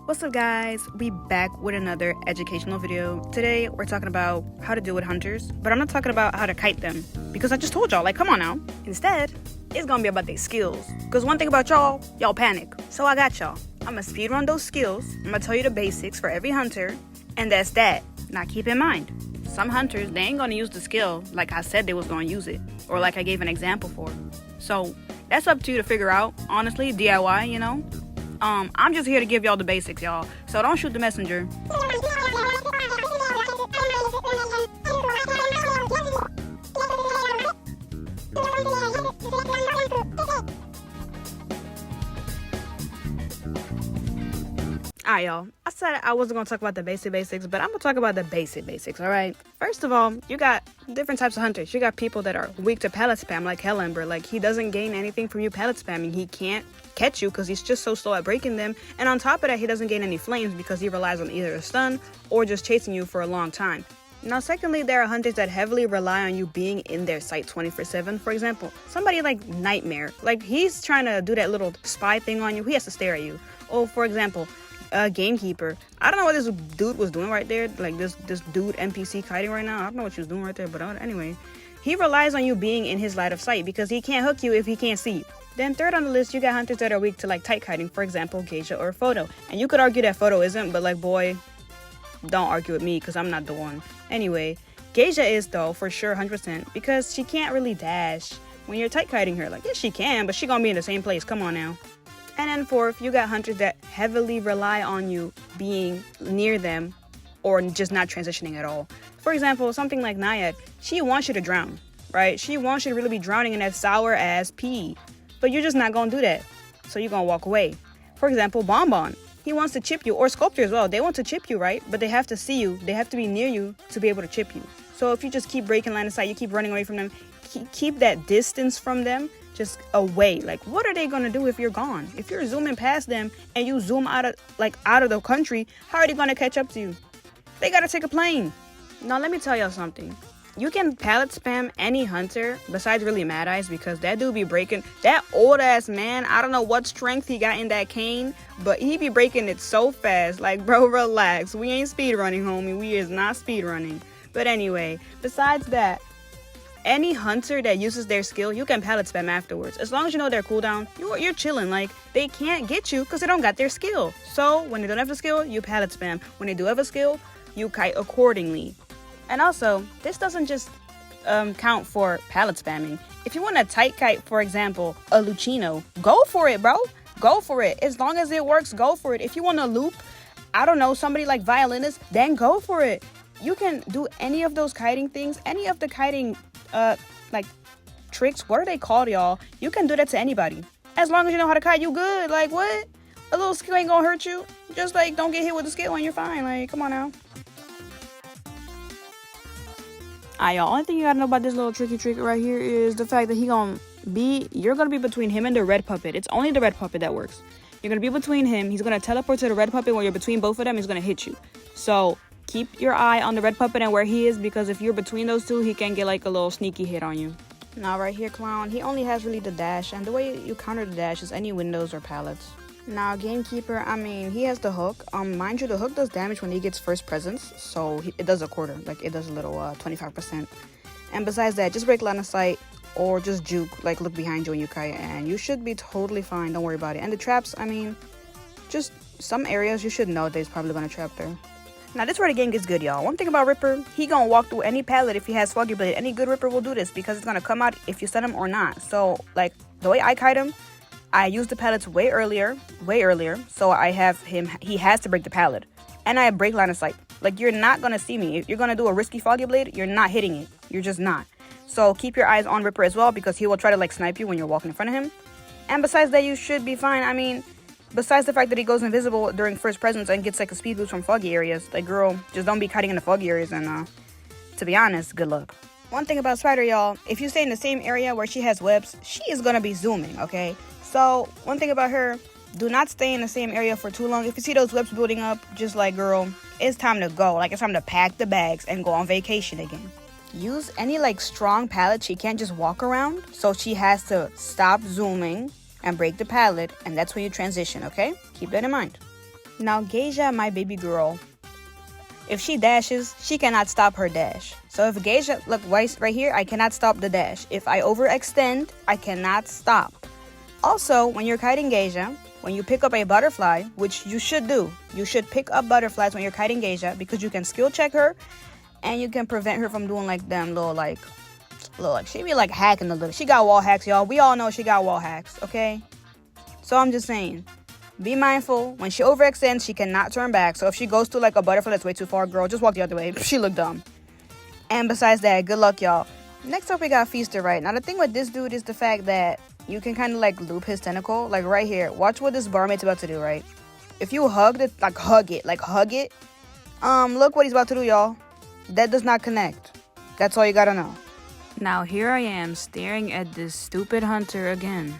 What's up guys, we back with another educational video. Today we're talking about how to deal with hunters, but I'm not talking about how to kite them because I just told y'all, like, come on now. Instead, it's gonna be about their skills, because one thing about y'all panic. So I got y'all. I'm gonna speedrun those skills. I'm gonna tell you the basics for every hunter, and that's that. Now keep in mind, some hunters, they ain't gonna use the skill like I said they was gonna use it, or like I gave an example for. So that's up to you to figure out, honestly, DIY, you know. I'm just here to give y'all the basics, y'all. So don't shoot the messenger. Alright, y'all. I said I wasn't gonna talk about the basics, but I'm gonna talk about the basics, alright? First of all, you got different types of hunters. You got people that are weak to pallet spam, like Hellumber. Like, he doesn't gain anything from you pallet spamming. He can't catch you because he's just so slow at breaking them. And on top of that, he doesn't gain any flames because he relies on either a stun or just chasing you for a long time. Now, secondly, there are hunters that heavily rely on you being in their sight 24/7. For example, somebody like Nightmare. Like, he's trying to do that little spy thing on you. He has to stare at you. Or, for example, Gamekeeper. I don't know what this dude was doing right there. Like, this dude NPC kiting right now. I don't know what she was doing right there, but anyway. He relies on you being in his line of sight because he can't hook you if he can't see you. Then third on the list, you got hunters that are weak to like tight kiting, for example, Geisha or Photo. And you could argue that Photo isn't, but like, boy, don't argue with me because I'm not the one. Anyway, Geisha is though, for sure, 100%, because she can't really dash when you're tight kiting her. Like, yes, she can, but she gonna be in the same place. Come on now. And then fourth, you got hunters that heavily rely on you being near them or just not transitioning at all. For example, something like Naiad, she wants you to drown, right? She wants you to really be drowning in that sour ass pee. But you're just not gonna do that, so you're gonna walk away. For example, Bonbon, he wants to chip you, or Sculptor as well. They want to chip you, right? But they have to see you. They have to be near you to be able to chip you. So if you just keep breaking line of sight, you keep running away from them, keep that distance from them, just away. Like, what are they gonna do if you're gone? If you're zooming past them and you zoom out of the country, how are they gonna catch up to you? They gotta take a plane. Now let me tell y'all something. You can pallet spam any hunter besides really Mad Eyes, because that dude be breaking. That old ass man, I don't know what strength he got in that cane, but he be breaking it so fast. Like, bro, relax. We ain't speedrunning, homie. We is not speedrunning. But anyway, besides that, any hunter that uses their skill, you can pallet spam afterwards. As long as you know their cooldown, you're chilling. Like, they can't get you because they don't got their skill. So when they don't have the skill, you pallet spam. When they do have a skill, you kite accordingly. And also, this doesn't just count for pallet spamming. If you want a tight kite, for example, a Luchino, go for it, bro. Go for it. As long as it works, go for it. If you want to loop, I don't know, somebody like Violinist, then go for it. You can do any of those kiting things, any of the kiting, like, tricks. What are they called, y'all? You can do that to anybody. As long as you know how to kite, you good. Like, what? A little skill ain't gonna hurt you. Just, like, don't get hit with a skill and you're fine. Like, come on now. Alright, y'all, only thing you gotta know about this little tricky trick right here is the fact that you're gonna be between him and the red puppet. It's only the red puppet that works. You're gonna be between him. He's gonna teleport to the red puppet. When you're between both of them, he's gonna hit you. So keep your eye on the red puppet and where he is, because if you're between those two, he can get like a little sneaky hit on you. Now right here, Clown, he only has really the dash, and the way you counter the dash is any windows or pallets. Now, Gamekeeper, I mean, he has the hook. Mind you, the hook does damage when he gets first presence, so it does a quarter. Like, it does a little 25%. And besides that, just break line of sight or just juke, like, look behind you when you kite, and you should be totally fine. Don't worry about it. And the traps, I mean, just some areas you should know there's probably gonna trap there. Now, this is where the game gets good, y'all. One thing about Ripper, he gonna walk through any pallet if he has Foggy Blade. Any good Ripper will do this because it's gonna come out if you set him or not. So, like, the way I kite him, I use the pallets way earlier, so I have him, he has to break the pallet. And I break line of sight. Like, you're not gonna see me. If you're gonna do a risky Foggy Blade, you're not hitting it. You're just not. So keep your eyes on Ripper as well, because he will try to like snipe you when you're walking in front of him. And besides that, you should be fine. I mean, besides the fact that he goes invisible during first presence and gets like a speed boost from foggy areas, like, girl, just don't be kiting in the foggy areas, and to be honest, good luck. One thing about Spider, y'all, if you stay in the same area where she has webs, she is gonna be zooming, okay? So one thing about her, do not stay in the same area for too long. If you see those webs building up, just like, girl, it's time to go. Like, it's time to pack the bags and go on vacation again. Use any like strong pallet. She can't just walk around, so she has to stop zooming and break the pallet, and that's when you transition, okay? Keep that in mind. Now, Geisha, my baby girl, if she dashes, she cannot stop her dash. So if Geisha, look, right here, I cannot stop the dash. If I overextend, I cannot stop. Also, when you're kiting Geisha, when you pick up a butterfly, which you should do, you should pick up butterflies when you're kiting Geisha because you can skill check her and you can prevent her from doing like them little like she be like hacking a little. She got wall hacks, y'all. We all know she got wall hacks, okay? So I'm just saying, be mindful. When she overextends, she cannot turn back. So if she goes to like a butterfly that's way too far, girl, just walk the other way. She look dumb. And besides that, good luck, y'all. Next up, we got Feaster, right? Now, the thing with this dude is the fact that you can kind of like loop his tentacle. Like right here. Watch what this barmaid's about to do, right? If you hug it, like hug it. Look what he's about to do, y'all. That does not connect. That's all you gotta know. Now, here I am staring at this stupid hunter again.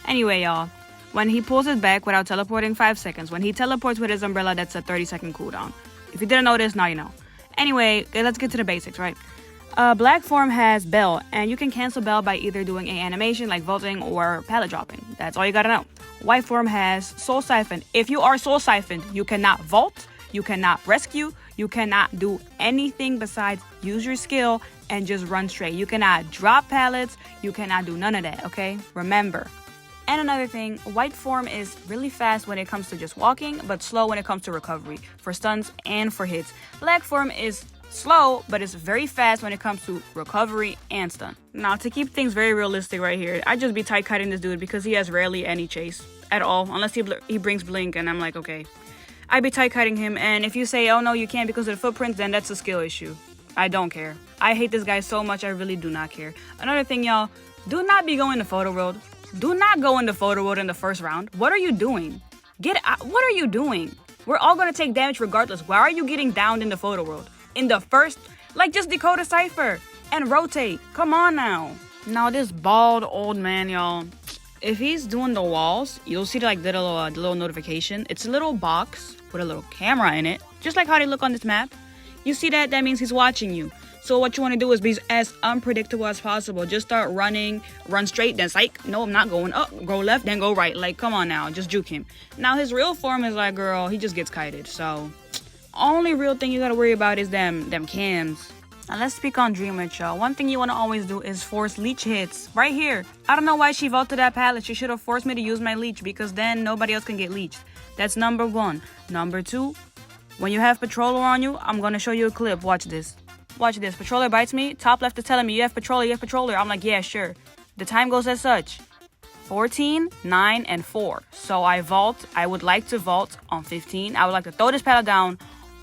Anyway, y'all. When he pulls it back without teleporting 5 seconds, when he teleports with his umbrella, that's a 30-second cooldown. If you didn't know this, now you know. Anyway, let's get to the basics, right? Black form has Bell, and you can cancel Bell by either doing an animation like vaulting or pallet dropping. That's all you gotta know. White form has Soul Siphon. If you are Soul Siphoned, you cannot vault, you cannot rescue, you cannot do anything besides use your skill and just run straight. You cannot drop pallets, you cannot do none of that, okay? Remember. And another thing, white form is really fast when it comes to just walking, but slow when it comes to recovery, for stuns and for hits. Black form is slow, but it's very fast when it comes to recovery and stun. Now, to keep things very realistic right here, I just be tight cutting this dude because he has rarely any chase at all, unless he brings blink, and I'm like, okay. I be tight cutting him, and if you say, oh no, you can't because of the footprints, then that's a skill issue. I don't care. I hate this guy so much, I really do not care. Another thing, y'all, do not be going to photo world. Do not go into photo world in the first round. What are you doing? Get out. What are you doing? We're all gonna take damage regardless. Why are you getting downed in the photo world? In the first, like just decode a cipher and rotate. Come on now. Now this bald old man, y'all. If he's doing the walls, you'll see like the little notification. It's a little box with a little camera in it, just like how they look on this map. You see that? That means he's watching you. So what you want to do is be as unpredictable as possible. Just start running, run straight, then psych. No, I'm not going up. Go left, then go right. Like, come on now, just juke him. Now, his real form is like, girl, he just gets kited. So, only real thing you gotta worry about is them cams. Now, let's speak on Dream Witch, y'all. One thing you want to always do is force leech hits. Right here. I don't know why she vaulted that pallet. She should have forced me to use my leech because then nobody else can get leeched. That's number one. Number two, when you have Patroller on you, I'm gonna show you a clip. Watch this. Watch this. Patroller bites me. Top left is telling me, you have Patroller. I'm like, yeah, sure. The time goes as such. 14, 9, and 4. So I vault. I would like to vault on 15. I would like to throw this paddle down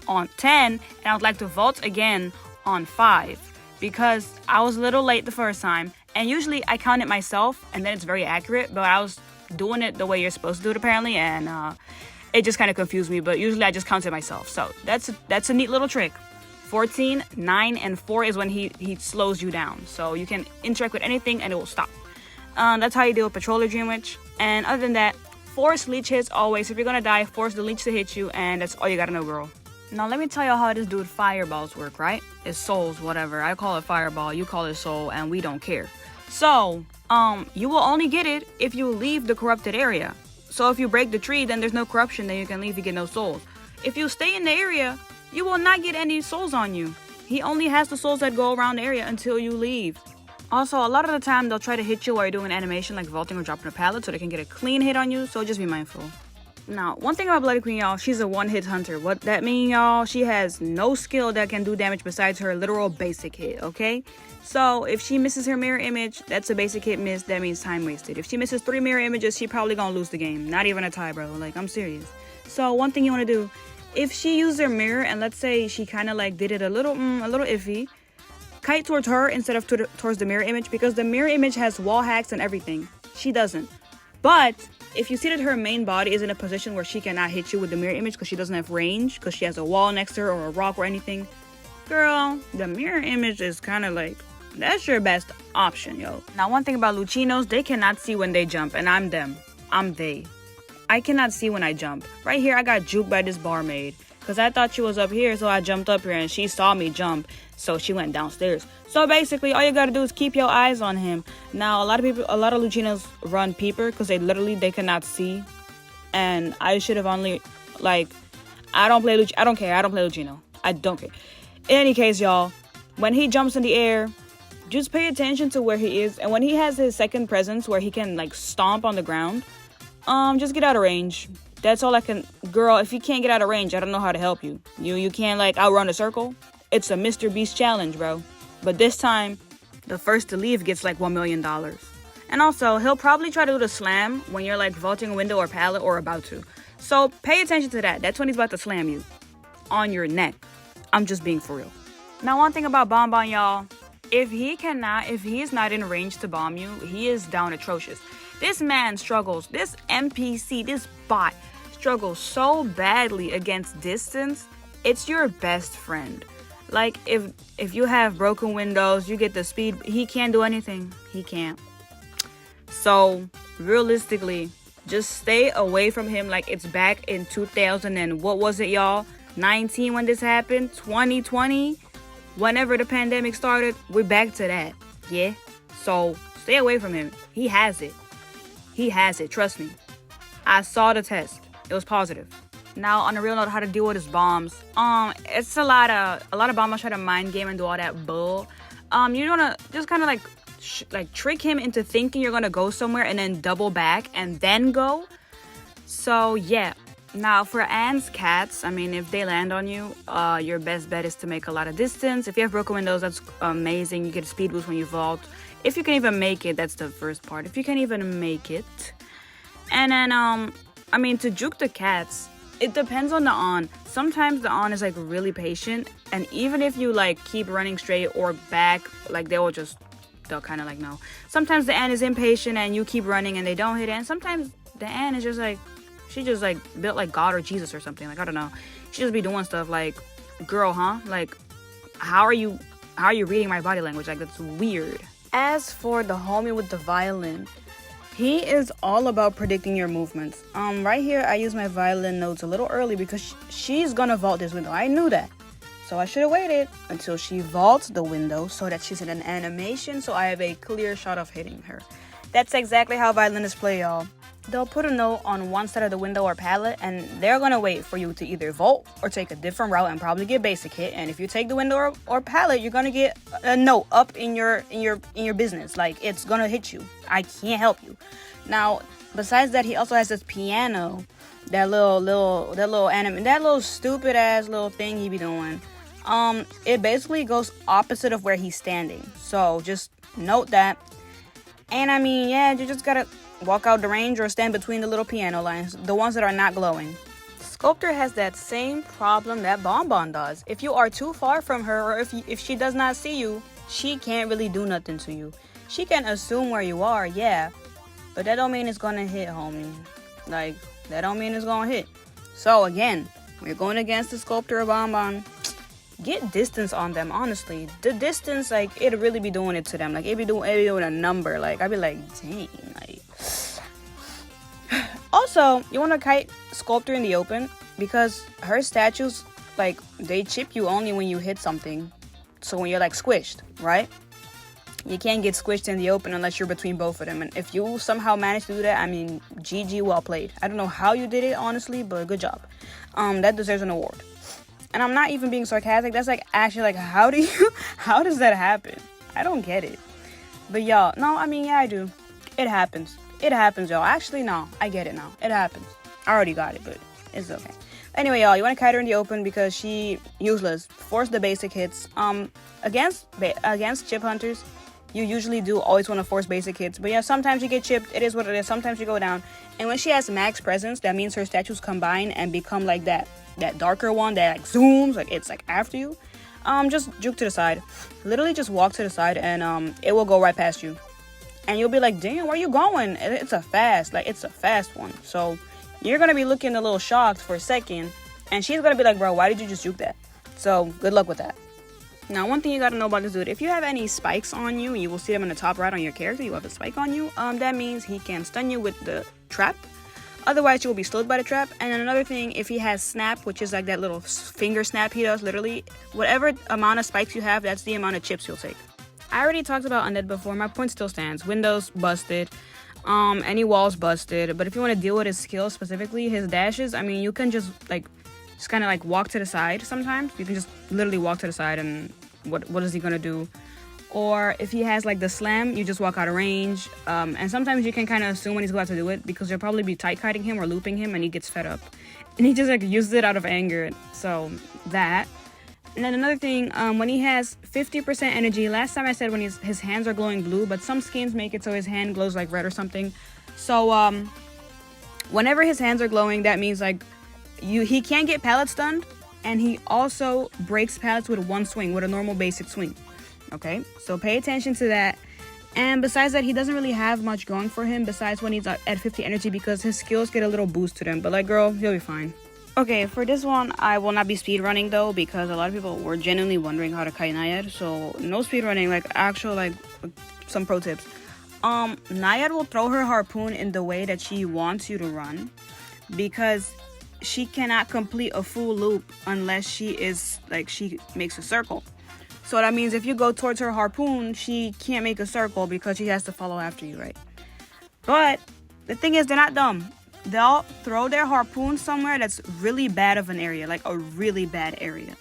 on 10. And I would like to vault again on 5. Because I was a little late the first time. And usually I count it myself. And then it's very accurate. But I was doing it the way you're supposed to do it apparently. And it just kind of confused me. But usually I just count it myself. So that's a neat little trick. 14, 9, and 4 is when he slows you down. So you can interact with anything and it will stop. That's how you deal with Patroller Dream Witch. And other than that, force leech hits always. If you're gonna die, force the leech to hit you, and that's all you gotta know, girl. Now let me tell you how this dude fireballs work, right? It's souls, whatever. I call it fireball, you call it soul, and we don't care. So, you will only get it if you leave the corrupted area. So if you break the tree, then there's no corruption, then you can leave, you get no souls. If you stay in the area, you will not get any souls on you. He only has the souls that go around the area until you leave. Also, a lot of the time, they'll try to hit you while you're doing animation like vaulting or dropping a pallet so they can get a clean hit on you, so just be mindful. Now, one thing about Bloody Queen, y'all, she's a one-hit hunter. What that mean, y'all? She has no skill that can do damage besides her literal basic hit, okay? So, if she misses her mirror image, that's a basic hit miss. That means time wasted. If she misses 3 mirror images, she probably gonna lose the game. Not even a tie, bro. Like, I'm serious. So, one thing you want to do, if she used her mirror and let's say she kind of like did it a little iffy, kite towards her instead of towards the mirror image because the mirror image has wall hacks and everything. She doesn't. But if you see that her main body is in a position where she cannot hit you with the mirror image because she doesn't have range, because she has a wall next to her or a rock or anything, girl, the mirror image is kind of like, that's your best option, yo. Now, one thing about Luchinos, they cannot see when they jump, and I'm them. I'm they. I cannot see when I jump. Right here, I got juked by this barmaid. Because I thought she was up here, so I jumped up here and she saw me jump. So she went downstairs. So basically, all you gotta do is keep your eyes on him. Now, a lot of Luchinos run peeper because they cannot see. And I should have only, I don't care. I don't play Luchino. I don't care. In any case, y'all, when he jumps in the air, just pay attention to where he is. And when he has his second presence where he can like stomp on the ground, just get out of range. That's all I can. Girl, if you can't get out of range, I don't know how to help you. You can't like outrun a circle. It's a Mr. Beast challenge, bro. But this time, the first to leave gets like $1 million. And also, he'll probably try to do the slam when you're like vaulting a window or pallet or about to. So pay attention to that. That's when he's about to slam you on your neck. I'm just being for real. Now, one thing about Bonbon, y'all. If he's not in range to bomb you, he is down atrocious. This man struggles. This NPC, this bot struggles so badly against distance. It's your best friend. Like, if you have broken windows, you get the speed. He can't do anything. He can't. So, realistically, just stay away from him like it's back in 2000 and what was it, y'all? 19 when this happened? 2020? Whenever the pandemic started, we're back to that. Yeah? So, stay away from him. He has it. He has it. Trust me. I saw the test. It was positive. Now, on a real note, how to deal with his bombs. It's a lot of bombers try to mind game and do all that bull. You're gonna just kind of like trick him into thinking you're gonna go somewhere and then double back and then go. So yeah. Now for ants, cats, I mean, if they land on you, your best bet is to make a lot of distance. If you have broken windows, that's amazing. You get a speed boost when you vault. If you can even make it, that's the first part. If you can even make it. And then, I mean, to juke the cats, it depends on the on. Sometimes the on is like really patient. And even if you like keep running straight or back, like they'll kind of like no. Sometimes the ant is impatient and you keep running and they don't hit it. And sometimes the ant is just like, she just like built like God or Jesus or something. Like, I don't know. She just be doing stuff like, girl, huh? Like, how are you reading my body language? Like, that's weird. As for the homie with the violin, he is all about predicting your movements. Right here, I use my violin notes a little early because she's gonna vault this window. I knew that. So I should have waited until she vaults the window so that she's in an animation so I have a clear shot of hitting her. That's exactly how violinists play, y'all. They'll put a note on one side of the window or pallet and they're gonna wait for you to either vault or take a different route and probably get basic hit. And if you take the window or pallet, you're gonna get a note up in your business. Like, it's gonna hit you. I can't help you. Now, besides that, he also has this piano, that little stupid ass little thing he be doing. It basically goes opposite of where he's standing. So just note that. And I mean, yeah, you just gotta walk out the range or stand between the little piano lines, the ones that are not glowing. Sculptor has that same problem that Bonbon does. If you are too far from her or if she does not see you, she can't really do nothing to you. She can assume where you are, yeah, but that don't mean it's gonna hit, homie. Like, that don't mean it's gonna hit. So again, we're going against the Sculptor of Bonbon. Get distance on them, honestly. The distance, like, it'd really be doing it to them. Like, it'd be doing a number. Like, I'd be like, dang, like. Also, you want to kite Sculptor in the open because her statues, like, they chip you only when you hit something. So when you're, like, squished, right? You can't get squished in the open unless you're between both of them. And if you somehow manage to do that, I mean, GG, well played. I don't know how you did it, honestly, but good job. That deserves an award. And I'm not even being sarcastic. That's like actually like, how does that happen? I don't get it. But y'all, no, I mean, yeah, I do. It happens. It happens, y'all. Actually, no, I get it now. It happens. I already got it, but it's okay. Anyway, y'all, you want to kite her in the open because she useless. Force the basic hits. Against chip hunters, you usually do always want to force basic hits. But yeah, sometimes you get chipped. It is what it is. Sometimes you go down. And when she has max presence, that means her statues combine and become like that darker one that like zooms, like it's like after you. Just juke to the side. Literally just walk to the side and it will go right past you. And you'll be like, damn, where you going? It's a fast one. So you're gonna be looking a little shocked for a second, and she's gonna be like, bro, why did you just juke that? So good luck with that. Now, one thing you gotta know about this dude, if you have any spikes on you, you will see them in the top right on your character. You have a spike on you. That means he can stun you with the trap. Otherwise, you will be slowed by the trap. And then another thing, if he has snap, which is like that little finger snap he does, literally, whatever amount of spikes you have, that's the amount of chips you'll take. I already talked about Undead before. My point still stands. Windows busted. Any walls busted. But if you want to deal with his skills, specifically his dashes, I mean, you can just like just kind of like walk to the side sometimes. You can just literally walk to the side, and what is he gonna do? Or if he has like the slam, you just walk out of range. And sometimes you can kind of assume when he's about to do it, because you'll probably be tight kiting him or looping him, and he gets fed up. And he just like uses it out of anger. So that. And then another thing, when he has 50% energy, last time I said when his hands are glowing blue, but some skins make it so his hand glows like red or something. So whenever his hands are glowing, that means like he can't get pallet stunned, and he also breaks pallets with one swing, with a normal basic swing. Okay, so pay attention to that. And besides that, he doesn't really have much going for him besides when he's at 50 energy, because his skills get a little boost to them. But like, girl, he'll be fine. Okay, for this one, I will not be speedrunning though, because a lot of people were genuinely wondering how to kite Naiad. So no speedrunning, like actual like some pro tips. Naiad will throw her harpoon in the way that she wants you to run, because she cannot complete a full loop unless she makes a circle. So that means if you go towards her harpoon, she can't make a circle because she has to follow after you, right? But the thing is, they're not dumb. They'll throw their harpoon somewhere that's really bad of an area, like a really bad area.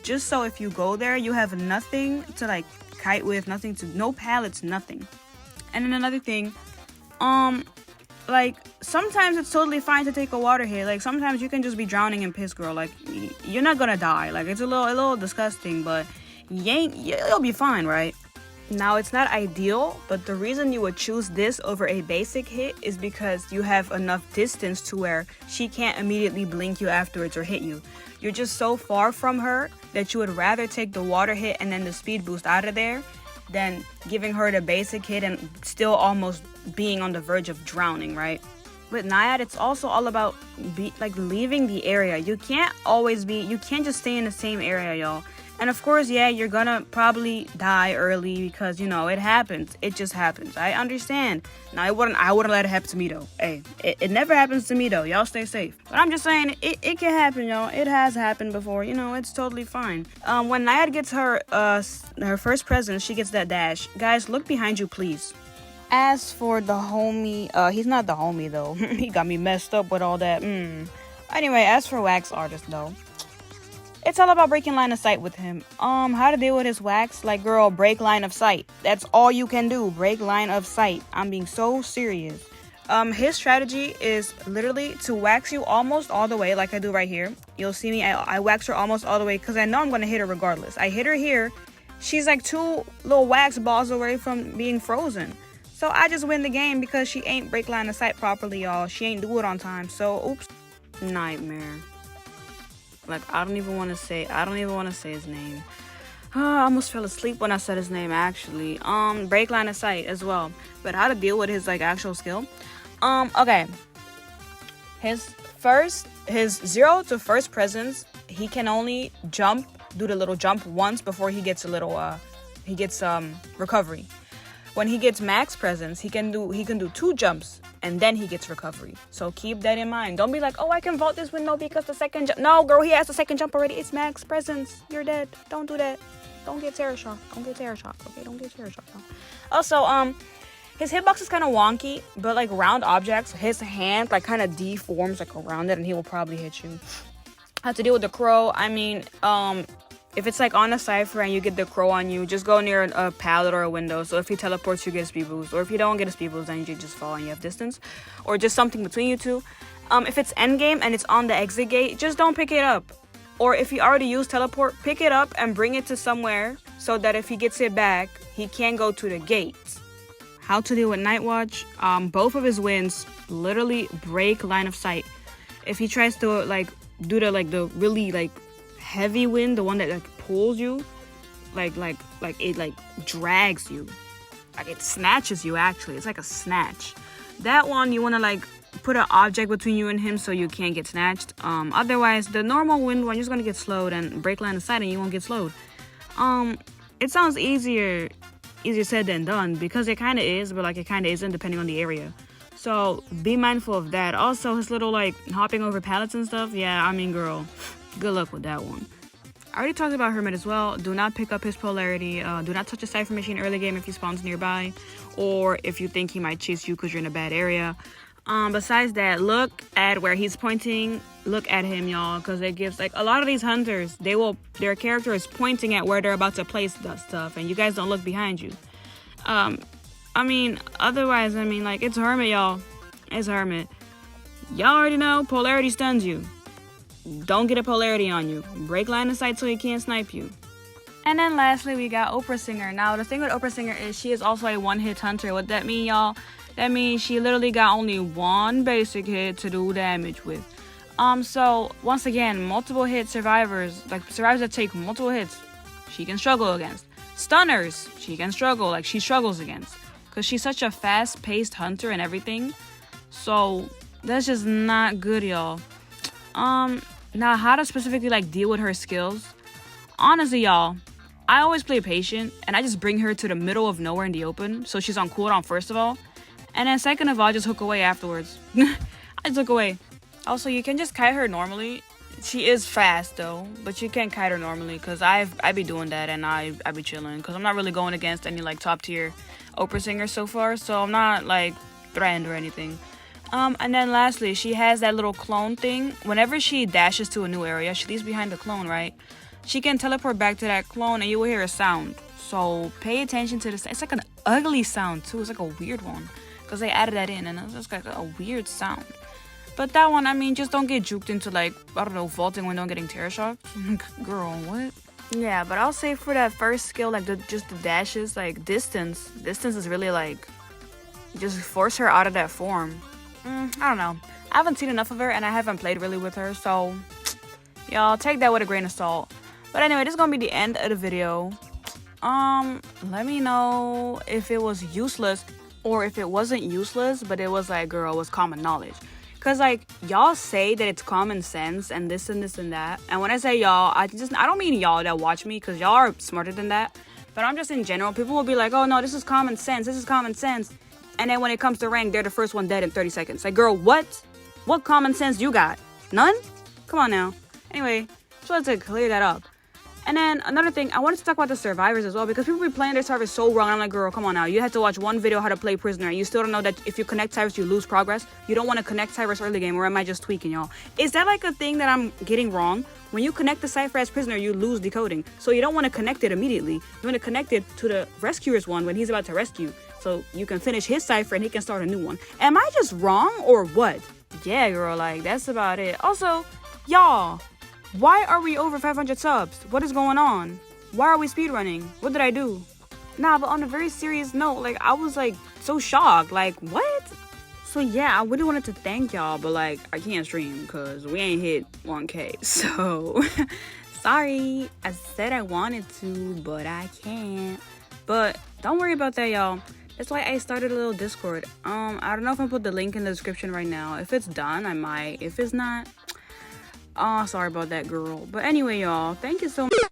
Just so if you go there, you have nothing to like kite with, no pallets, nothing. And then another thing, like sometimes it's totally fine to take a water hit. Like sometimes you can just be drowning in piss, girl. Like you're not gonna die. Like it's a little disgusting, but you'll be fine, right? Now, it's not ideal, but the reason you would choose this over a basic hit is because you have enough distance to where she can't immediately blink you afterwards or hit you. You're just so far from her that you would rather take the water hit and then the speed boost out of there than giving her the basic hit and still almost being on the verge of drowning, right? With Naiad, it's also all about leaving the area. You can't just stay in the same area, y'all. And of course, yeah, you're gonna probably die early because, you know, it happens. It just happens. I understand. Now, I wouldn't let it happen to me, though. Hey, it never happens to me, though. Y'all stay safe. But I'm just saying, it can happen, y'all. It has happened before. You know, it's totally fine. When Naiad gets her first presence, she gets that dash. Guys, look behind you, please. As for the homie, he's not the homie, though. He got me messed up with all that. Anyway, as for Wax Artist, though, it's all about breaking line of sight with him. How to deal with his wax? Like, girl, break line of sight. That's all you can do. Break line of sight. I'm being so serious. His strategy is literally to wax you almost all the way, like I do right here. You'll see me, I wax her almost all the way because I know I'm going to hit her regardless. I hit her here. She's like 2 little wax balls away from being frozen. So I just win the game because she ain't break line of sight properly, y'all. She ain't do it on time. So, oops. Nightmare. Like, I don't even want to say his name. I almost fell asleep when I said his name, actually. Break line of sight as well. But how to deal with his, like, actual skill. Okay. His 0 to first presence, he can only do the little jump once before he gets recovery. When he gets max presence, he can do 2 jumps and then he gets recovery. So keep that in mind. Don't be like, oh, I can vault this window because the second jump. No, girl, he has the second jump already. It's max presence. You're dead. Don't do that. Don't get terror shock. Okay, don't get terror shock. No. Also, his hitbox is kind of wonky, but like round objects, his hand like kind of deforms like around it, and he will probably hit you. Have to deal with the crow. I mean, if it's like on a cipher and you get the crow on you, just go near a pallet or a window. So if he teleports, you get a speed boost. Or if you don't get a speed boost, then you just fall and you have distance. Or just something between you two. If it's endgame and it's on the exit gate, just don't pick it up. Or if you already used teleport, pick it up and bring it to somewhere so that if he gets it back, he can go to the gates. How to deal with Night Watch? Both of his wins literally break line of sight. If he tries to like do the really like heavy wind, the one that like pulls you, like it like drags you, like it snatches you. Actually, it's like a snatch. That one you want to like put an object between you and him so you can't get snatched. Otherwise, the normal wind one, you're just gonna get slowed and break line of sight, and you won't get slowed. It sounds easier said than done because it kind of is, but like it kind of isn't depending on the area. So be mindful of that. Also, his little like hopping over pallets and stuff. Yeah, I mean, girl, good luck with that one. I already talked about Hermit as well. Do not pick up his polarity. Do not touch a cipher machine early game if he spawns nearby, or if you think he might chase you because you're in a bad area. Besides that, look at where he's pointing. Look at him, y'all, because it gives, like, a lot of these hunters, their character is pointing at where they're about to place the stuff, and you guys don't look behind you. I mean, otherwise, I mean, like, it's Hermit, y'all. It's Hermit. Y'all already know polarity stuns you. Don't get a polarity on you. Break line of sight so he can't snipe you. And then lastly, we got Oprah Singer. Now, the thing with Oprah Singer is she is also a one-hit hunter. What that mean, y'all? That means she literally got only one basic hit to do damage with. So, once again, multiple hit survivors, like survivors that take multiple hits, she can struggle against. Stunners, she can struggle, like she struggles against. Because she's such a fast-paced hunter and everything. So, that's just not good, y'all. Now, how to specifically, like, deal with her skills? Honestly, y'all, I always play patient, and I just bring her to the middle of nowhere in the open, so she's on cooldown first of all. And then second of all, I just hook away afterwards. I just hook away. Also, you can just kite her normally. She is fast, though, but you can't kite her normally, because I be doing that, and I be chilling, because I'm not really going against any, like, top-tier Oprah singers so far, so I'm not, like, threatened or anything. And then lastly, she has that little clone thing. Whenever she dashes to a new area, she leaves behind the clone, right? She can teleport back to that clone, and you will hear a sound. So pay attention to this. It's like an ugly sound, too. It's like a weird one, because they added that in, and it's just like a weird sound. But that one, I mean, just don't get juked into, like, I don't know, vaulting window and getting terror shocked. Girl, what? Yeah, but I'll say for that first skill, like, just the dashes, like, distance is really, like, just force her out of that form. I don't know. I haven't seen enough of her, and I haven't played really with her, so y'all take that with a grain of salt. But anyway, this is gonna be the end of the video. Let me know if it was useless or if it wasn't useless, but it was like, girl, it was common knowledge. Cause like y'all say that it's common sense and this and this and that. And when I say y'all, I don't mean y'all that watch me, cause y'all are smarter than that. But I'm just in general. People will be like, oh no, this is common sense. This is common sense. And then when it comes to rank, they're the first one dead in 30 seconds. Like, girl, what? What common sense you got? None? Come on now. Anyway, just wanted to clear that up. And then another thing, I wanted to talk about the survivors as well, because people be playing their survivors so wrong. I'm like, girl, come on now. You had to watch one video how to play prisoner, and you still don't know that if you connect Cyrus, you lose progress. You don't want to connect Cyrus early game, or am I just tweaking, y'all? Is that like a thing that I'm getting wrong? When you connect the Cypher as prisoner, you lose decoding. So you don't want to connect it immediately. You want to connect it to the rescuer's one when he's about to rescue. So you can finish his Cypher and he can start a new one. Am I just wrong or what? Yeah, girl, like, that's about it. Also, y'all, why are we over 500 subs? What is going on? Why are we speedrunning? What did I do? Nah, but on a very serious note, like, I was, like, so shocked. Like, what? So, yeah, I really wanted to thank y'all, but, like, I can't stream because we ain't hit 1K. So, sorry. I said I wanted to, but I can't. But don't worry about that, y'all. That's why I started a little Discord. I don't know if I'm gonna put the link in the description right now. If it's done, I might. If it's not, oh, sorry about that, girl. But anyway, y'all, thank you so much.